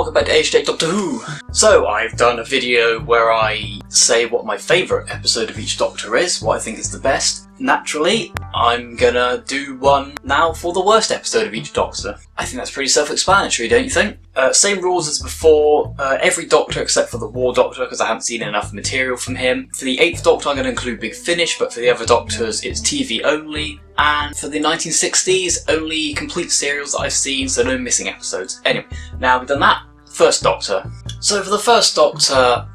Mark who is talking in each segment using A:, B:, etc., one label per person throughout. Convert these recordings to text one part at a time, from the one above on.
A: welcome back to HJ Doctor Who. So I've done a video where I say what my favourite episode of each Doctor is, what I think is the best. Naturally, I'm gonna do one now for the worst episode of each Doctor. I think that's pretty self-explanatory, don't you think? Same rules as before, every Doctor except for the War Doctor, because I haven't seen enough material from him. For the 8th Doctor I'm going to include Big Finish, but for the other Doctors it's TV only. And for the 1960s, only complete serials that I've seen, so no missing episodes. Anyway, now we've done that. First Doctor. So for the First Doctor,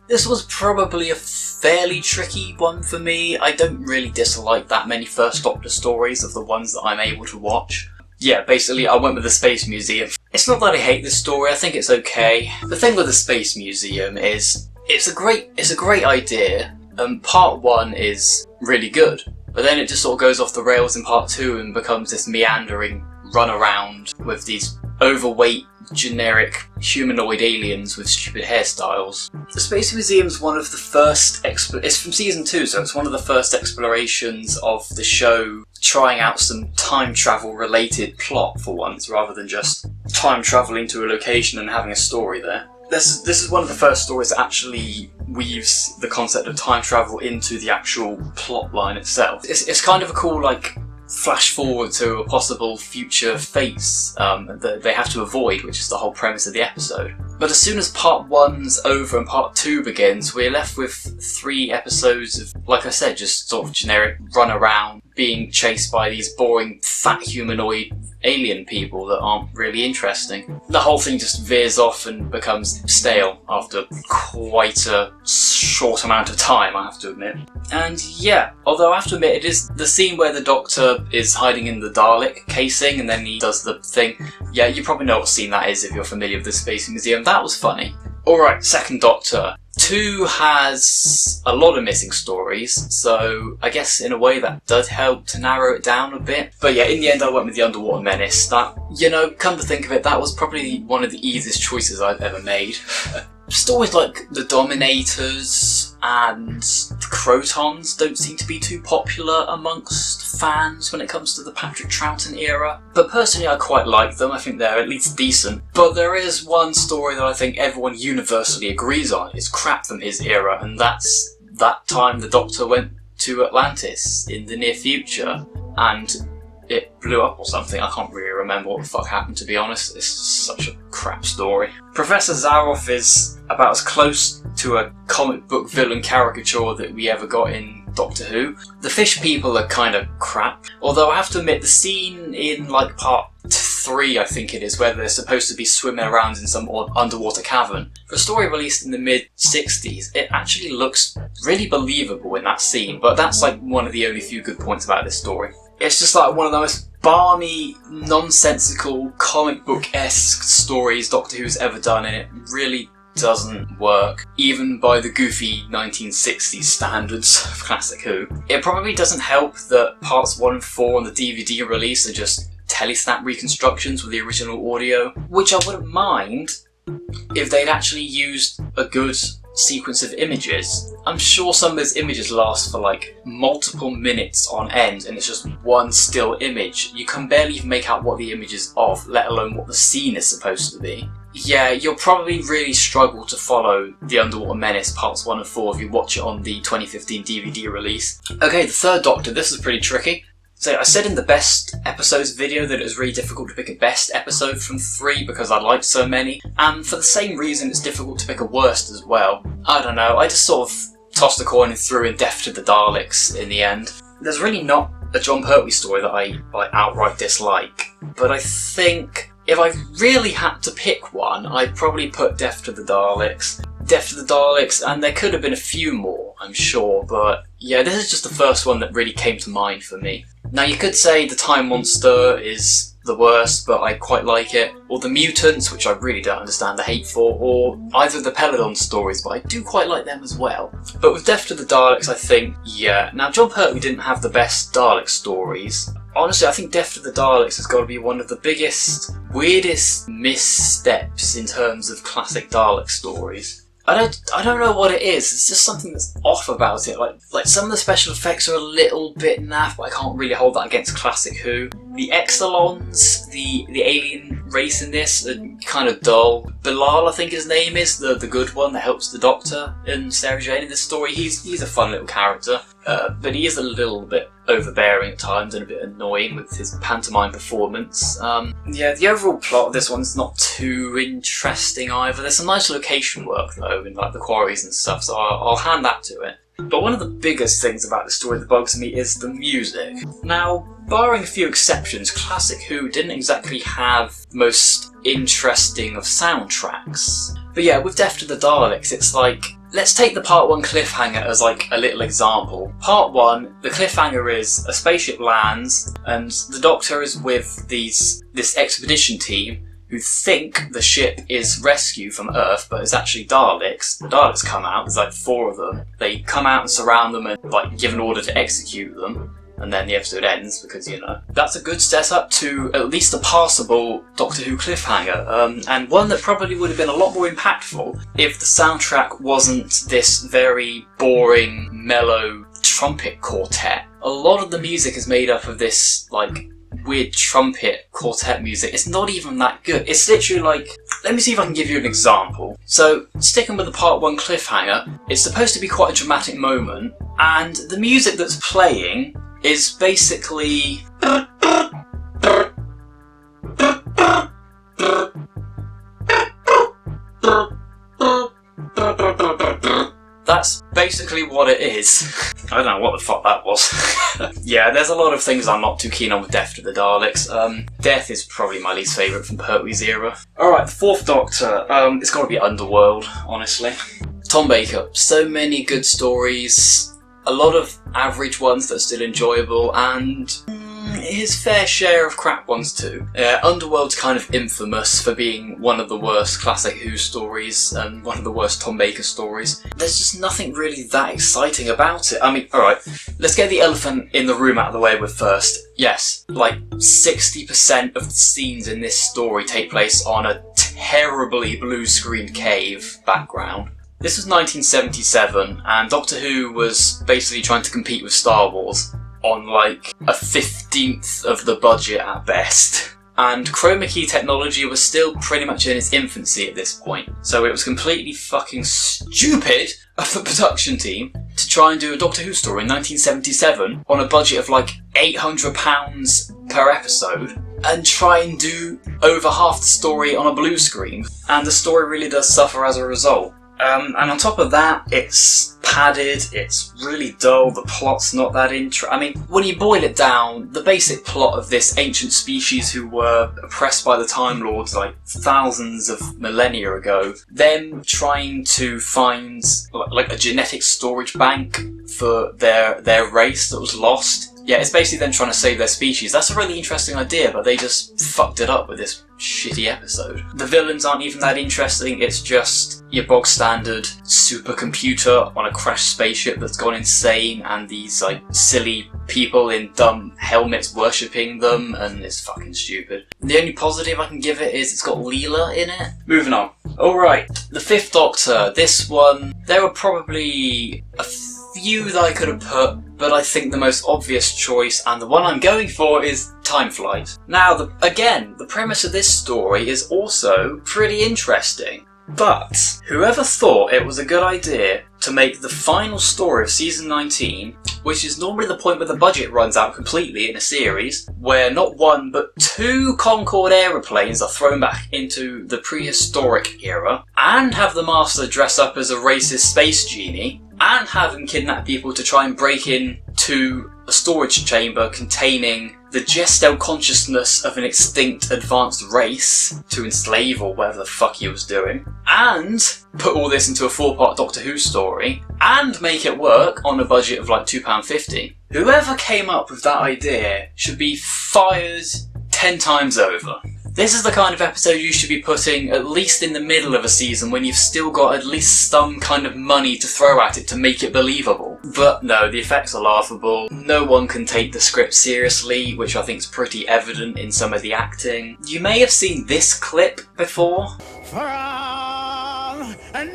A: this was probably a fairly tricky one for me. I don't really dislike that many First Doctor stories of the ones that I'm able to watch. Yeah, basically I went with the Space Museum. It's not that I hate this story, I think it's okay. The thing with the Space Museum is, it's a great idea, and part 1 is really good. But then it just sort of goes off the rails in part 2 and becomes this meandering runaround with these overweight, generic humanoid aliens with stupid hairstyles. The Space Museum's one of the first it's from season 2, so it's one of the first explorations of the show trying out some time travel related plot for once, rather than just time travelling to a location and having a story there. This is one of the first stories that actually weaves the concept of time travel into the actual plot line itself. It's kind of a cool, like, flash forward to a possible future fates that they have to avoid, which is the whole premise of the episode. But as soon as part 1's over and part 2 begins, we're left with 3 episodes of, like I said, just sort of generic run around, being chased by these boring fat humanoid alien people that aren't really interesting. The whole thing just veers off and becomes stale after quite a short amount of time, I have to admit. And yeah, although I have to admit, it is the scene where the Doctor is hiding in the Dalek casing and then he does the thing. Yeah, you probably know what scene that is if you're familiar with the Space Museum. That was funny. Alright, Second Doctor. 2 has a lot of missing stories, so I guess in a way that did help to narrow it down a bit. But yeah, in the end I went with the Underwater Menace. That, you know, come to think of it, that was probably one of the easiest choices I've ever made. Stories like the Dominators and the Crotons don't seem to be too popular amongst fans when it comes to the Patrick Troughton era, but personally I quite like them. I think they're at least decent. But there is one story that I think everyone universally agrees on is crap from his era, and that's that time the Doctor went to Atlantis in the near future and it blew up or something. I can't really remember what the fuck happened, to be honest. It's such a crap story. Professor Zaroff is about as close to a comic book villain caricature that we ever got in Doctor Who. The fish people are kind of crap, although I have to admit the scene in like part 3, I think it is, where they're supposed to be swimming around in some underwater cavern. For a story released in the mid-60s, it actually looks really believable in that scene, but that's like one of the only few good points about this story. It's just like one of the most balmy, nonsensical, comic book-esque stories Doctor Who's ever done, and it really doesn't work, even by the goofy 1960s standards of Classic Who. It probably doesn't help that parts 1 and 4 on the DVD release are just telesnap reconstructions with the original audio, which I wouldn't mind if they'd actually used a good sequence of images. I'm sure some of those images last for like multiple minutes on end and it's just one still image. You can barely even make out what the image is of, let alone what the scene is supposed to be. Yeah, you'll probably really struggle to follow The Underwater Menace parts 1 and 4 if you watch it on the 2015 DVD release. Okay, the Third Doctor, this is pretty tricky. So I said in the best episodes video that it was really difficult to pick a best episode from 3 because I liked so many, and for the same reason it's difficult to pick a worst as well. I don't know, I just sort of tossed a coin and threw in Death to the Daleks in the end. There's really not a Jon Pertwee story that I outright dislike, but I think if I really had to pick one, I'd probably put Death to the Daleks. Death to the Daleks, and there could have been a few more, I'm sure, but yeah, this is just the first one that really came to mind for me. Now you could say the Time Monster is the worst, but I quite like it, or the Mutants, which I really don't understand the hate for, or either of the Peladon stories, but I do quite like them as well. But with Death to the Daleks, I think, yeah. Now Jon Pertwee didn't have the best Dalek stories. Honestly, I think Death to the Daleks has got to be one of the biggest, weirdest missteps in terms of classic Dalek stories. I don't know what it is. It's just something that's off about it. Like some of the special effects are a little bit naff, but I can't really hold that against classic Who. The Exelons, the alien race in this, are kind of dull. Bilal, I think his name is, the good one that helps the Doctor and Sarah Jane in this story. He's a fun little character, but he is a little bit overbearing at times and a bit annoying with his pantomime performance. Yeah, the overall plot of this one's not too interesting either. There's some nice location work though, in like the quarries and stuff, so I'll hand that to it. But one of the biggest things about the story that bugs me is the music. Now, barring a few exceptions, classic Who didn't exactly have the most interesting of soundtracks. But yeah, with Death to the Daleks, it's like, let's take the Part 1 cliffhanger as like a little example. Part 1, the cliffhanger is a spaceship lands and the Doctor is with this expedition team who think the ship is rescue from Earth, but it's actually Daleks. The Daleks come out, there's like 4 of them. They come out and surround them and like give an order to execute them. And then the episode ends because, you know, that's a good setup to at least a passable Doctor Who cliffhanger, and one that probably would have been a lot more impactful if the soundtrack wasn't this very boring, mellow trumpet quartet. A lot of the music is made up of this, like, weird trumpet quartet music. It's not even that good. It's literally like, let me see if I can give you an example. So, sticking with the Part 1 cliffhanger, it's supposed to be quite a dramatic moment, and the music that's playing is basically that's basically what it is. I don't know what the fuck that was. Yeah, there's a lot of things I'm not too keen on with Death to the Daleks. Death is probably my least favourite from Pertwee's era. Alright, the 4th Doctor. It's gotta be Underworld, honestly. Tom Baker. So many good stories. A lot of average ones that are still enjoyable, and his fair share of crap ones too. Underworld's kind of infamous for being one of the worst classic Who stories and one of the worst Tom Baker stories. There's just nothing really that exciting about it. I mean, alright, let's get the elephant in the room out of the way with first. Yes, like 60% of the scenes in this story take place on a terribly blue-screened cave background. This was 1977, and Doctor Who was basically trying to compete with Star Wars on like a 15th of the budget at best. And chroma key technology was still pretty much in its infancy at this point, so it was completely fucking stupid of the production team to try and do a Doctor Who story in 1977 on a budget of like £800 per episode and try and do over half the story on a blue screen, and the story really does suffer as a result. And on top of that, it's padded, it's really dull, the plot's not that I mean, when you boil it down, the basic plot of this ancient species who were oppressed by the Time Lords like thousands of millennia ago, them trying to find like a genetic storage bank for their race that was lost. Yeah, it's basically them trying to save their species. That's a really interesting idea, but they just fucked it up with this shitty episode. The villains aren't even that interesting, it's just your bog standard supercomputer on a crashed spaceship that's gone insane and these like silly people in dumb helmets worshipping them, and it's fucking stupid. The only positive I can give it is it's got Leela in it. Moving on. Alright, the 5th Doctor. This one, there were probably a few that I could have put, but I think the most obvious choice, and the one I'm going for, is Time Flight. Now, again, the premise of this story is also pretty interesting, but whoever thought it was a good idea to make the final story of season 19, which is normally the point where the budget runs out completely in a series, where not 1 but 2 Concorde aeroplanes are thrown back into the prehistoric era, and have the Master dress up as a racist space genie, and have him kidnap people to try and break in to a storage chamber containing the Gestel consciousness of an extinct advanced race to enslave or whatever the fuck he was doing, and put all this into a 4-part Doctor Who story, and make it work on a budget of like £2.50. Whoever came up with that idea should be fired 10 times over. This is the kind of episode you should be putting at least in the middle of a season when you've still got at least some kind of money to throw at it to make it believable. But no, the effects are laughable, no one can take the script seriously, which I think is pretty evident in some of the acting. You may have seen this clip before.
B: For all, and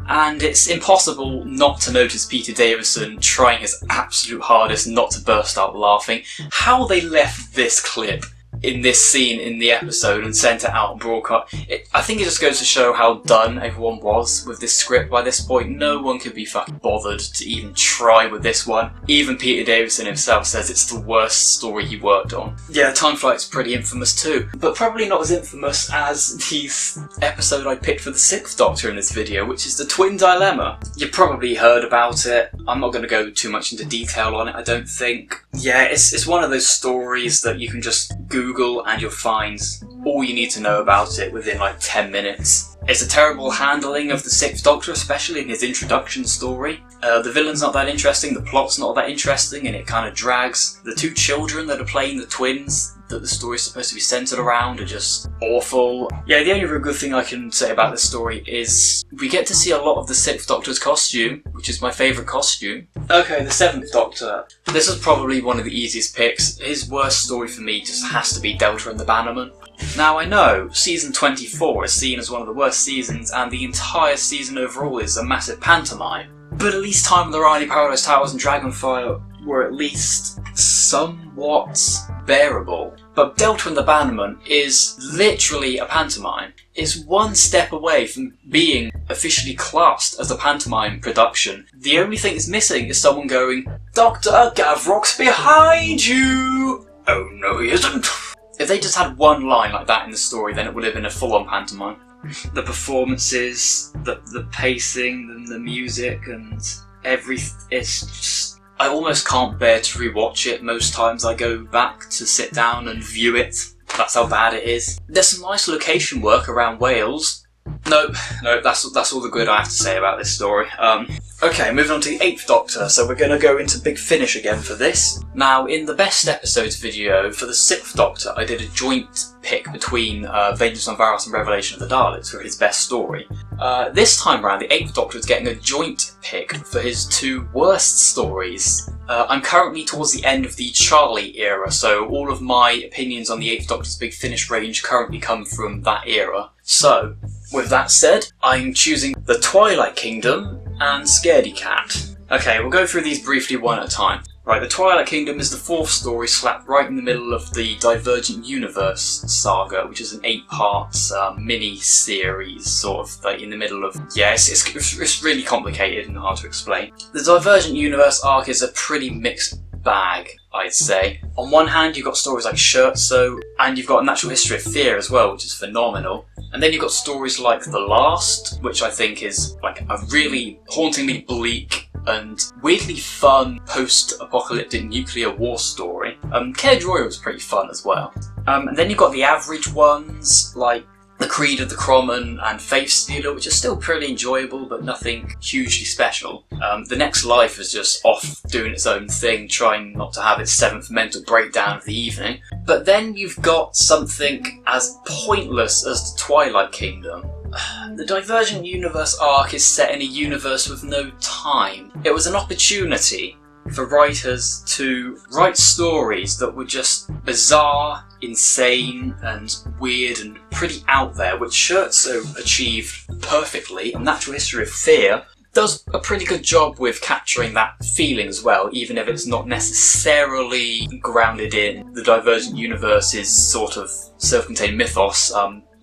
A: and it's impossible not to notice Peter Davison trying his absolute hardest not to burst out laughing. How they left this clip in this scene in the episode and sent it out on broadcast, I think it just goes to show how done everyone was with this script by this point. No one could be fucking bothered to even try with this one. Even Peter Davison himself says it's the worst story he worked on. Yeah, Time Flight's pretty infamous too, but probably not as infamous as the episode I picked for the 6th Doctor in this video, which is the Twin Dilemma. You probably heard about it. I'm not going to go too much into detail on it, I don't think. Yeah, it's one of those stories that you can just Google and you'll find all you need to know about it within like 10 minutes. It's a terrible handling of the 6th Doctor, especially in his introduction story. The villain's not that interesting, the plot's not that interesting, and it kind of drags. The 2 children that are playing the twins that the story's supposed to be centred around are just awful. Yeah, the only real good thing I can say about this story is we get to see a lot of the 6th Doctor's costume, which is my favourite costume. Okay, the 7th Doctor. This is probably one of the easiest picks. His worst story for me just has to be Delta and the Bannerman. Now I know, season 24 is seen as one of the worst seasons, and the entire season overall is a massive pantomime. But at least Time of the Riley, Paradise Towers and Dragonfire were at least somewhat bearable. But Delta and the Bannerman is literally a pantomime. It's one step away from being officially classed as a pantomime production. The only thing it's missing is someone going, "Dr. Gavrock's behind you!" Oh no, he isn't. If they just had one line like that in the story, then it would have been a full-on pantomime. The performances, the pacing, the music, and it's just... I almost can't bear to rewatch it most times I go back to sit down and view it. That's how bad it is. There's some nice location work around Wales. No, that's all the good I have to say about this story. Okay, moving on to the 8th Doctor, so we're going to go into Big Finish again for this. Now, in the Best Episodes video for the 6th Doctor, I did a joint pick between Vengeance on Varos and Revelation of the Daleks for his best story. This time around, the 8th Doctor is getting a joint pick for his 2 worst stories. I'm currently towards the end of the Charlie era, so all of my opinions on the 8th Doctor's Big Finish range currently come from that era. So, with that said, I'm choosing The Twilight Kingdom and Scaredy Cat. Okay, we'll go through these briefly one at a time. Right, The Twilight Kingdom is the 4th story slapped right in the middle of the Divergent Universe saga, which is an 8-part mini-series, sort of like in the middle of... Yeah, it's really complicated and hard to explain. The Divergent Universe arc is a pretty mixed bag, I'd say. On one hand, you've got stories like Scherzo, and you've got A Natural History of Fear as well, which is phenomenal. And then you've got stories like The Last, which I think is like a really hauntingly bleak and weirdly fun post-apocalyptic nuclear war story. Care Joy was pretty fun as well. And then you've got the average ones, like The Creed of the Crommen and Faith Stealer, which are still pretty enjoyable, but nothing hugely special. The Next Life is just off doing its own thing, trying not to have its 7th mental breakdown of the evening. But then you've got something as pointless as The Twilight Kingdom. The Divergent Universe arc is set in a universe with no time. It was an opportunity for writers to write stories that were just bizarre, insane, and weird and pretty out there, which Scherzo achieved perfectly. A Natural History of Fear does a pretty good job with capturing that feeling as well, even if it's not necessarily grounded in the Divergent Universe's sort of self-contained mythos.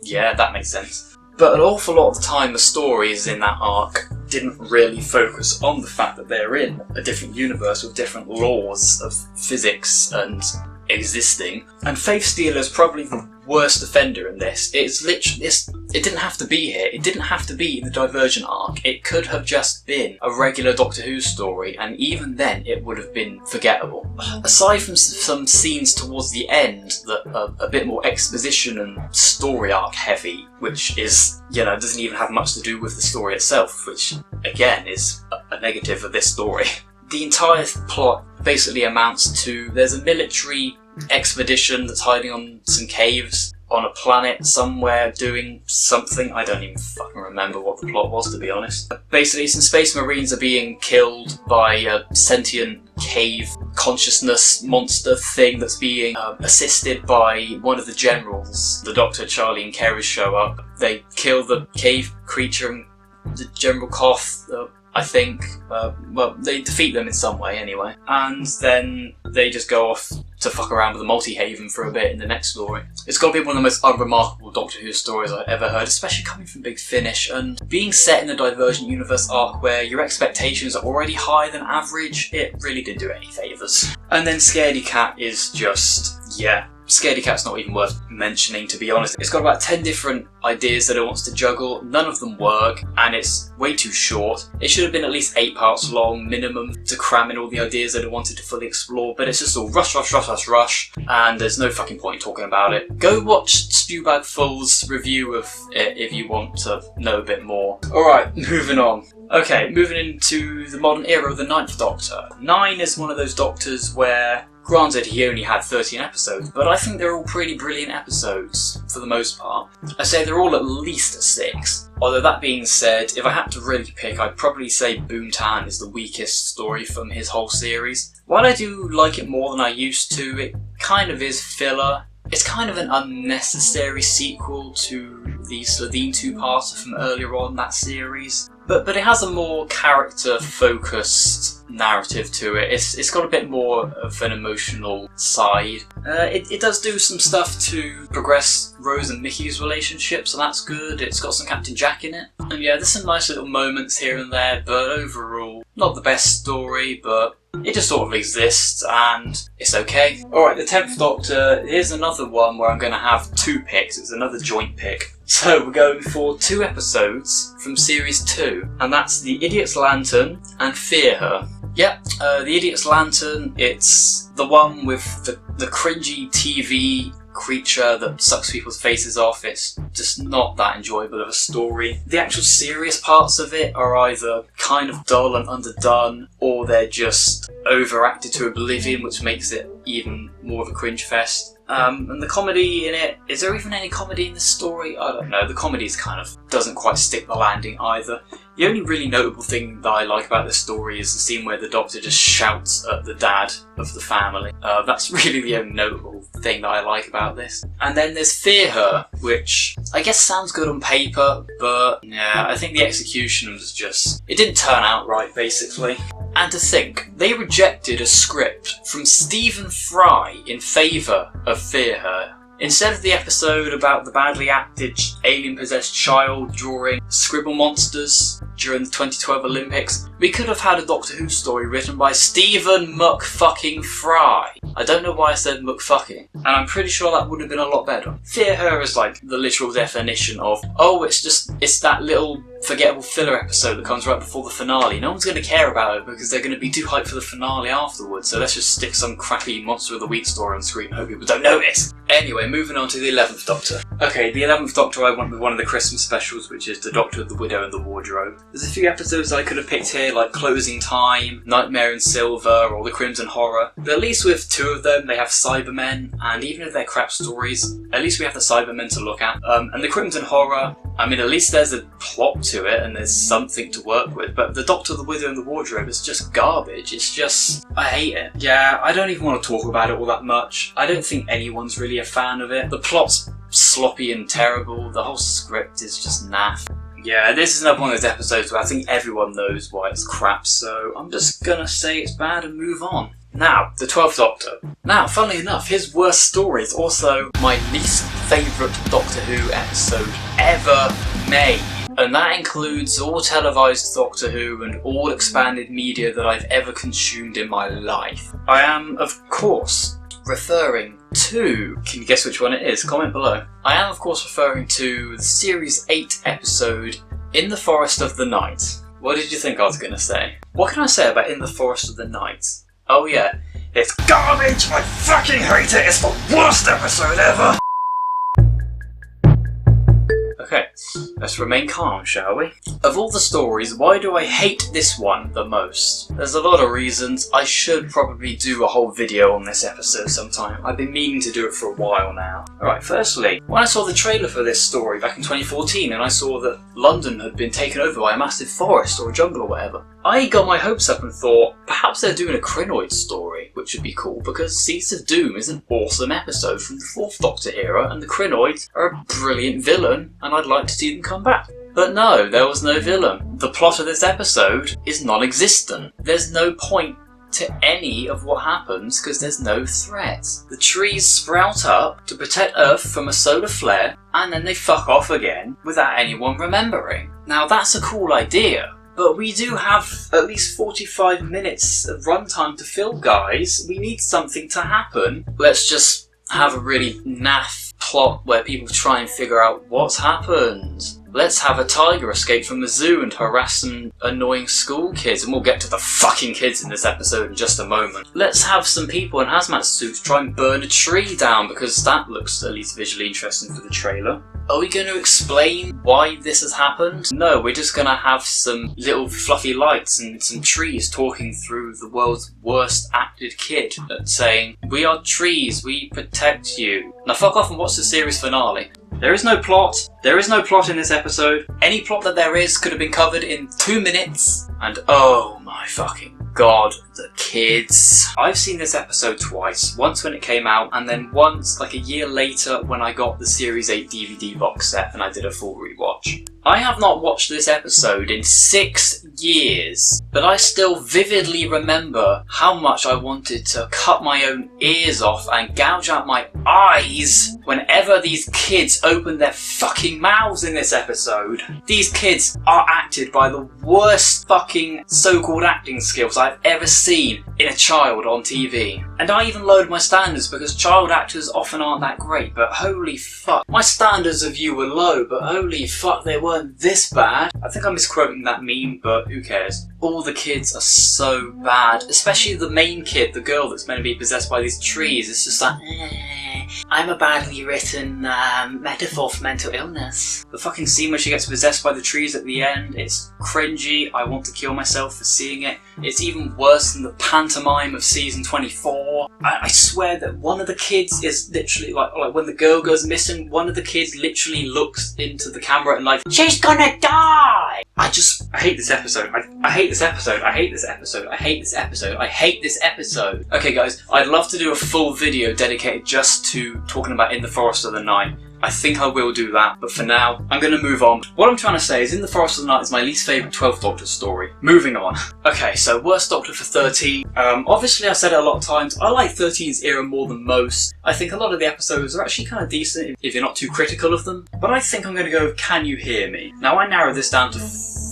A: Yeah, that makes sense. But an awful lot of the time the stories in that arc didn't really focus on the fact that they're in a different universe with different laws of physics and existing. And Faith Stealer is probably the worst offender in this. It didn't have to be here. It didn't have to be in the Divergent arc. It could have just been a regular Doctor Who story, and even then it would have been forgettable. Aside from some scenes towards the end that are a bit more exposition and story arc heavy, which is, doesn't even have much to do with the story itself, which again is a negative of this story. The entire plot basically amounts to there's a military expedition that's hiding on some caves on a planet somewhere doing something. I don't even fucking remember what the plot was, to be honest. Basically, some space marines are being killed by a sentient cave consciousness monster thing that's being assisted by one of the generals. The Doctor, Charlie and Kerry show up. They kill the cave creature and the General Koth, I think. Well, they defeat them in some way anyway. And then they just go off to fuck around with the Multi-Haven for a bit in the next story. It's got to be one of the most unremarkable Doctor Who stories I've ever heard, especially coming from Big Finish, and being set in the Divergent Universe arc where your expectations are already higher than average, it really didn't do any favours. And then Scaredy Cat is just, yeah. Scaredy Cat's not even worth mentioning, to be honest. It's got about 10 different ideas that it wants to juggle, none of them work, and it's way too short. It should have been at least 8 parts long, minimum, to cram in all the ideas that it wanted to fully explore, but it's just all rush, and there's no fucking point in talking about it. Go watch Stewbag Full's review of it if you want to know a bit more. Alright, moving on. Okay, moving into the modern era of the 9th Doctor. 9 is one of those Doctors where, granted, he only had 13 episodes, but I think they're all pretty brilliant episodes, for the most part. I say they're all at least a 6. Although that being said, if I had to really pick, I'd probably say Boomtown is the weakest story from his whole series. While I do like it more than I used to, it kind of is filler. It's kind of an unnecessary sequel to the Slitheen 2-parter from earlier on in that series. But it has a more character-focused narrative to it. It's got a bit more of an emotional side. It does do some stuff to progress Rose and Mickey's relationship, so that's good. It's got some Captain Jack in it. And yeah, there's some nice little moments here and there, but overall, not the best story, but it just sort of exists, and it's okay. Alright, the 10th Doctor, here's another one where I'm going to have 2 picks. It's another joint pick. So we're going for 2 episodes from Series 2, and that's The Idiot's Lantern and Fear Her. Yep, The Idiot's Lantern, it's the one with the cringy TV creature that sucks people's faces off. It's just not that enjoyable of a story. The actual serious parts of it are either kind of dull and underdone, or they're just overacted to oblivion, which makes it even more of a cringe fest. And the comedy in it, is there even any comedy in this story? I don't know, the comedy doesn't quite stick the landing either. The only really notable thing that I like about this story is the scene where the Doctor just shouts at the dad of the family. That's really the only notable thing that I like about this. And then there's Fear Her, which I guess sounds good on paper, but yeah, I think the execution was just, it didn't turn out right, basically. And to think, they rejected a script from Stephen Fry in favour of Fear Her. Instead of the episode about the badly acted alien-possessed child drawing scribble monsters during the 2012 Olympics, we could have had a Doctor Who story written by Stephen McFucking-Fry. I don't know why I said McFucking, and I'm pretty sure that would have been a lot better. Fear Her is like the literal definition of, oh, it's that little forgettable filler episode that comes right before the finale. No one's going to care about it because they're going to be too hyped for the finale afterwards, so let's just stick some crappy Monster of the Week story on screen and hope people don't notice. Anyway, moving on to the 11th Doctor. Okay, the 11th Doctor I went with one of the Christmas specials, which is The Doctor, the Widow and the Wardrobe. There's a few episodes I could have picked here, like Closing Time, Nightmare in Silver, or The Crimson Horror. But at least with 2 of them, they have Cybermen, and even if they're crap stories, at least we have the Cybermen to look at. And The Crimson Horror, I mean, at least there's a plot to it, and there's something to work with, but The Doctor, the Widow and the Wardrobe is just garbage. It's just, I hate it. Yeah, I don't even want to talk about it all that much. I don't think anyone's really a fan of it. The plot's sloppy and terrible, the whole script is just naff. Yeah, this is another one of those episodes where I think everyone knows why it's crap, so I'm just gonna say it's bad and move on. Now, the 12th Doctor. Now, funnily enough, his worst story is also my least favourite Doctor Who episode ever made. And that includes all televised Doctor Who and all expanded media that I've ever consumed in my life. I am, of course, referring to... Can you guess which one it is? Comment below. I am, of course, referring to the Series 8 episode, In the Forest of the Night. What did you think I was going to say? What can I say about In the Forest of the Night? Oh yeah, it's garbage! I fucking hate it! It's the worst episode ever! Okay, let's remain calm, shall we? Of all the stories, why do I hate this one the most? There's a lot of reasons. I should probably do a whole video on this episode sometime. I've been meaning to do it for a while now. Alright, firstly, when I saw the trailer for this story back in 2014 and I saw that London had been taken over by a massive forest or a jungle or whatever, I got my hopes up and thought, perhaps they're doing a Krynoid story. which would be cool because Seeds of Doom is an awesome episode from the 4th Doctor era, and the Krynoids are a brilliant villain, and I'd like to see them come back. But no, there was no villain. The plot of this episode is non-existent. There's no point to any of what happens because there's no threat. The trees sprout up to protect Earth from a solar flare, and then they fuck off again without anyone remembering. Now that's a cool idea, but we do have at least 45 minutes of runtime to fill, guys. We need something to happen. Let's just have a really naff plot where people try and figure out what's happened. Let's have a tiger escape from the zoo and harass some annoying school kids, and we'll get to the fucking kids in this episode in just a moment. Let's have some people in hazmat suits try and burn a tree down, because that looks at least visually interesting for the trailer. Are we going to explain why this has happened? No, we're just going to have some little fluffy lights and some trees talking through the world's worst acted kid saying, "We are trees, we protect you." Now fuck off and watch the series finale. There is no plot. There is no plot in this episode. Any plot that there is could have been covered in 2 minutes. And oh my fucking god, the kids. I've seen this episode twice. Once when it came out, and then once like a year later when I got the Series 8 DVD box set and I did a full rewatch. I have not watched this episode in 6 years, but I still vividly remember how much I wanted to cut my own ears off and gouge out my eyes whenever these kids opened their fucking mouths in this episode. These kids are acted by the worst fucking so-called acting skills I've ever seen in a child on TV. And I even lowered my standards because child actors often aren't that great, but holy fuck. My standards of you were low, but holy fuck, they weren't this bad. I think I'm misquoting that meme, but who cares? All the kids are so bad, especially the main kid, the girl that's meant to be possessed by these trees. It's just like, I'm a badly written metaphor for mental illness. The fucking scene where she gets possessed by the trees at the end, it's cringy. I want to kill myself for seeing it. It's even worse than the pantomime of season 24. I swear that one of the kids is literally like when the girl goes missing, one of the kids literally looks into the camera and like, she's gonna die! I hate this episode. I hate this episode. I hate this episode. I hate this episode. I hate this episode. Okay guys, I'd love to do a full video dedicated just to talking about In the Forest of the Night. I think I will do that, but for now, I'm going to move on. What I'm trying to say is In the Forest of the Night is my least favourite 12th Doctor story. Moving on. Okay, so worst Doctor for 13. Obviously I said it a lot of times, I like 13's era more than most. I think a lot of the episodes are actually kind of decent if you're not too critical of them. But I think I'm going to go with Can You Hear Me? Now I narrowed this down to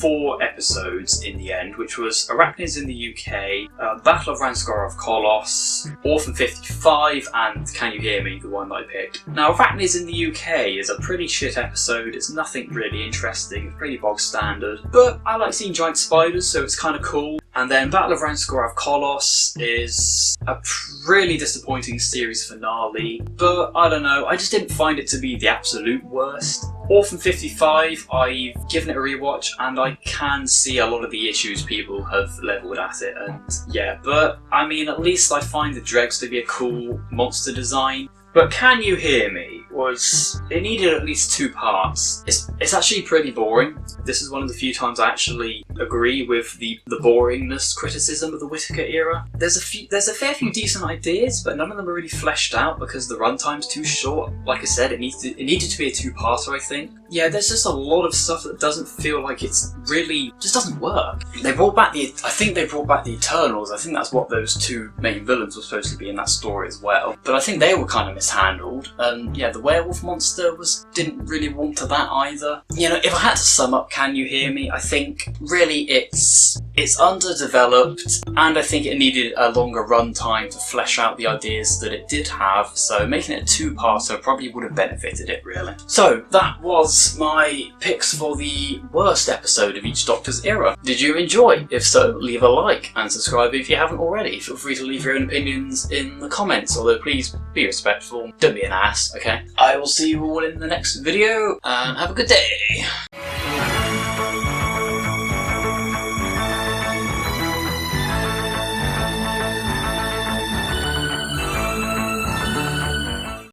A: 4 episodes in the end, which was Arachnids in the UK, Battle of Ranskor of Kolos, Orphan 55, and Can You Hear Me, the one that I picked. Now Arachnids in the UK is a pretty shit episode. It's nothing really interesting, it's pretty bog standard, but I like seeing giant spiders, so it's kind of cool. And then Battle of Ranskor of Kolos is a really disappointing series finale, but I don't know, I just didn't find it to be the absolute worst. Orphan 55, I've given it a rewatch and I can see a lot of the issues people have levelled at it, and yeah, but I mean, at least I find the Dregs to be a cool monster design. But Can You Hear Me it needed at least 2 parts. It's actually pretty boring. This is one of the few times I actually agree with the boringness criticism of the Whittaker era. There's a fair few decent ideas, but none of them are really fleshed out because the runtime's too short. Like I said, it needed to be a 2-parter, I think. Yeah, there's just a lot of stuff that doesn't feel like it's really just doesn't work. I think they brought back the Eternals. I think that's what those 2 main villains were supposed to be in that story as well. But I think they were kind of mishandled. And yeah, the werewolf monster didn't really warm to that either. You know, if I had to sum up Can You Hear Me, I think really it's underdeveloped, and I think it needed a longer runtime to flesh out the ideas that it did have, so making it a 2-parter probably would have benefited it, really. So that was my picks for the worst episode of each Doctor's era. Did you enjoy? If so, leave a like and subscribe if you haven't already. Feel free to leave your own opinions in the comments, although please be respectful, don't be an ass, okay? I will see you all in the next video, and have a good day!